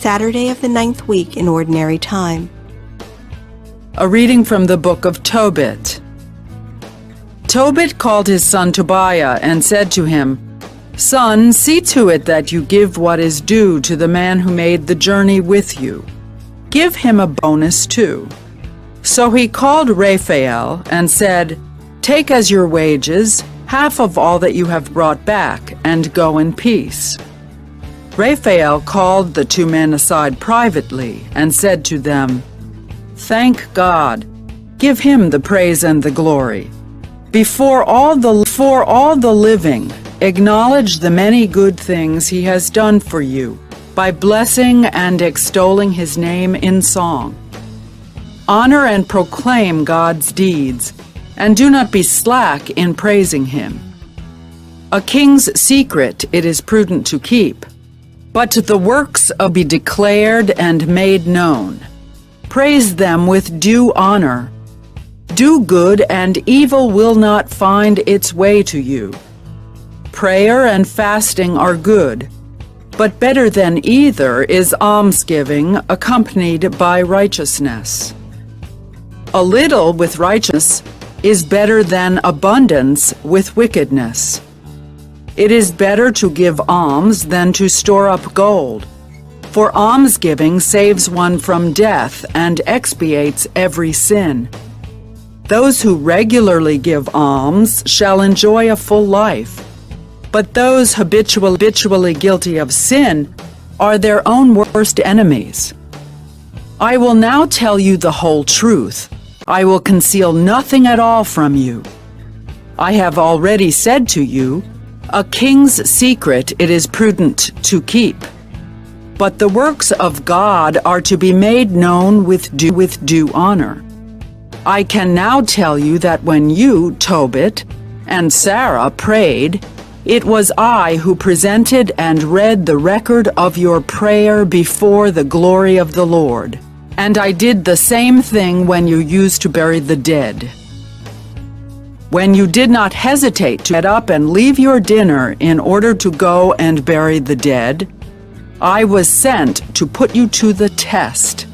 Saturday of the 9th week in Ordinary Time. A reading from the book of Tobit. Tobit called his son Tobiah and said to him, "Son, see to it that you give what is due to the man who made the journey with you. Give him a bonus too." So he called Raphael and said, "Take as your wages half of all that you have brought back, and go in peace." Raphael called the two men aside privately and said to them, "Thank God. Give him the praise and the glory. Before all the living, acknowledge the many good things he has done for you by blessing and extolling his name in song. Honor and proclaim God's deeds, and do not be slack in praising him. A king's secret it is prudent to keep, but the works of be declared and made known. Praise them with due honor. Do good, and evil will not find its way to you. Prayer and fasting are good, but better than either is almsgiving accompanied by righteousness. A little with righteousness is better than abundance with wickedness. It is better to give alms than to store up gold, for almsgiving saves one from death and expiates every sin. Those who regularly give alms shall enjoy a full life, but those habitually guilty of sin are their own worst enemies. I will now tell you the whole truth. I will conceal nothing at all from you. I have already said to you, a king's secret it is prudent to keep, but the works of God are to be made known with due honor. I can now tell you that when you, Tobit, and Sarah prayed, it was I who presented and read the record of your prayer before the glory of the Lord. And I did the same thing when you used to bury the dead. When you did not hesitate to get up and leave your dinner in order to go and bury the dead, I was sent to put you to the test.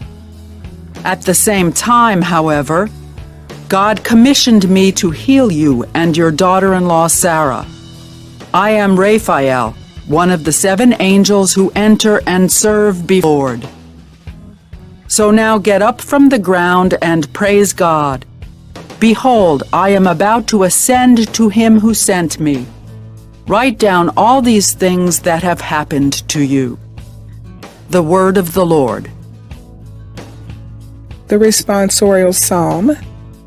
At the same time, however, God commissioned me to heal you and your daughter-in-law Sarah. I am Raphael, one of the 7 angels who enter and serve before the Lord. So now get up from the ground and praise God. Behold, I am about to ascend to him who sent me. Write down all these things that have happened to you." The word of the Lord. The responsorial psalm.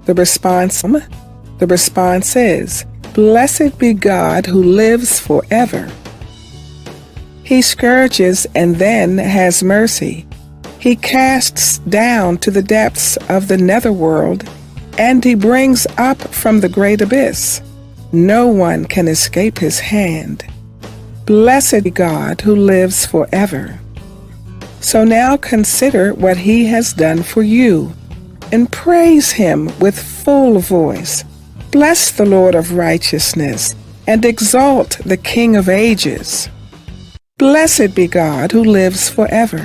The response is, "Blessed be God who lives forever. He scourges and then has mercy. He casts down to the depths of the netherworld, and he brings up from the great abyss. No one can escape his hand. Blessed be God who lives forever." So now consider what he has done for you, and praise him with full voice. Bless the Lord of righteousness, and exalt the King of ages. Blessed be God who lives forever.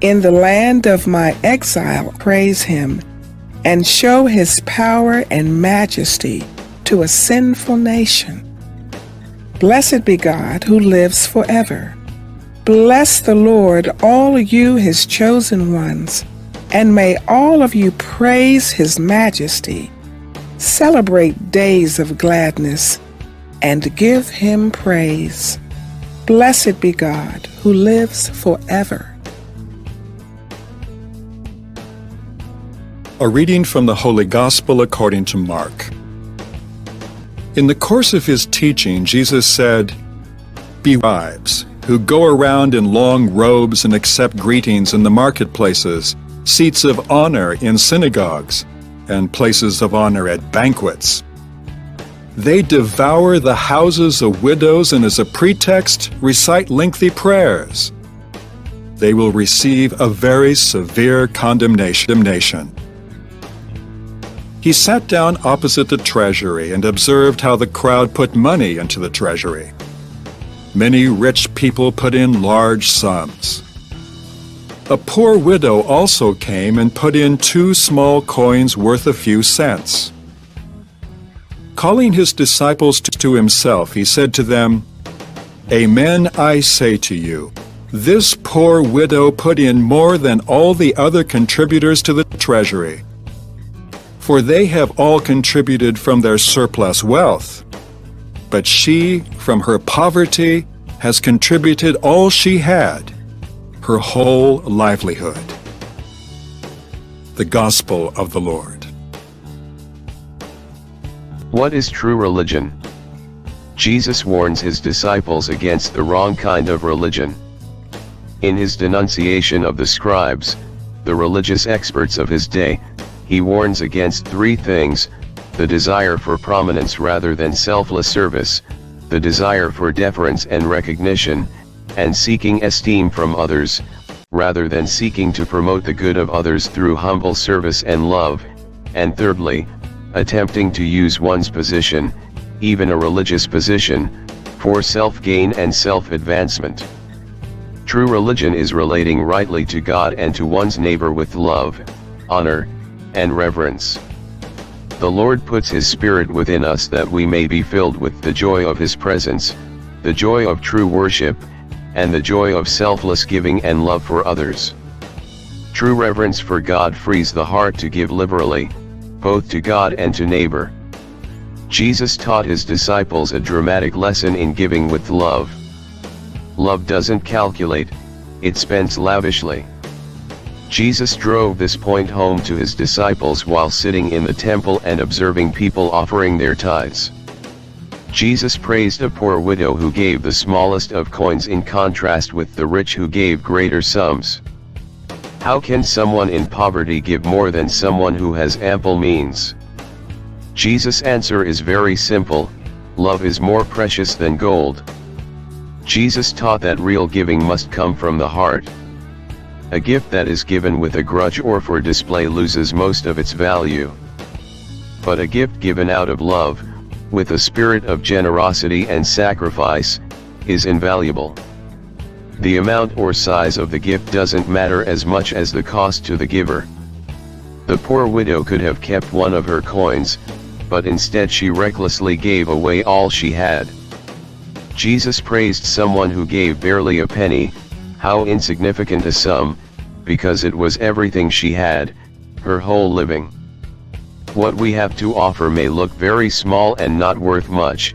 In the land of my exile, praise him, and show his power and majesty to a sinful nation. Blessed be God who lives forever. Bless the Lord, all you his chosen ones, and may all of you praise his majesty. Celebrate days of gladness, and give him praise. Blessed be God who lives forever. A reading from the Holy Gospel according to Mark. In the course of his teaching, Jesus said, "Be wives, who go around in long robes and accept greetings in the marketplaces, seats of honor in synagogues, and places of honor at banquets. They devour the houses of widows and as a pretext recite lengthy prayers. They will receive a very severe condemnation." He sat down opposite the treasury and observed how the crowd put money into the treasury. Many rich people put in large sums. A poor widow also came and put in 2 small coins worth a few cents. Calling his disciples to himself, he said to them, Amen, I say to you, this poor widow put in more than all the other contributors to the treasury. For they have all contributed from their surplus wealth. But she, from her poverty, has contributed all she had, her whole livelihood. The Gospel of the Lord. What is true religion? Jesus warns his disciples against the wrong kind of religion. In his denunciation of the scribes, the religious experts of his day, he warns against 3 things: the desire for prominence rather than selfless service, the desire for deference and recognition, and seeking esteem from others, rather than seeking to promote the good of others through humble service and love, and thirdly, attempting to use one's position, even a religious position, for self-gain and self-advancement. True religion is relating rightly to God and to one's neighbor with love, honor, and reverence. The Lord puts His Spirit within us that we may be filled with the joy of His presence, the joy of true worship, and the joy of selfless giving and love for others. True reverence for God frees the heart to give liberally, both to God and to neighbor. Jesus taught His disciples a dramatic lesson in giving with love. Love doesn't calculate, it spends lavishly. Jesus drove this point home to His disciples while sitting in the temple and observing people offering their tithes. Jesus praised a poor widow who gave the smallest of coins in contrast with the rich who gave greater sums. How can someone in poverty give more than someone who has ample means? Jesus' answer is very simple: love is more precious than gold. Jesus taught that real giving must come from the heart. A gift that is given with a grudge or for display loses most of its value. But a gift given out of love, with a spirit of generosity and sacrifice, is invaluable. The amount or size of the gift doesn't matter as much as the cost to the giver. The poor widow could have kept one of her coins, but instead she recklessly gave away all she had. Jesus praised someone who gave barely a penny, how insignificant a sum, because it was everything she had, her whole living. What we have to offer may look very small and not worth much,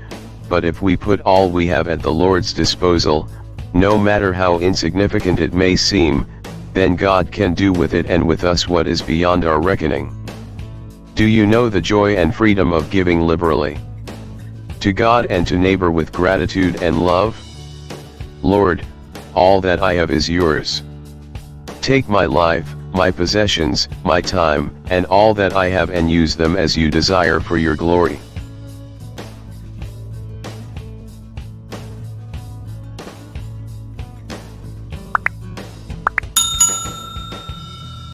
but if we put all we have at the Lord's disposal, no matter how insignificant it may seem, then God can do with it and with us what is beyond our reckoning. Do you know the joy and freedom of giving liberally? To God and to neighbor with gratitude and love? Lord, all that I have is yours. Take my life, my possessions, my time, and all that I have and use them as you desire for your glory.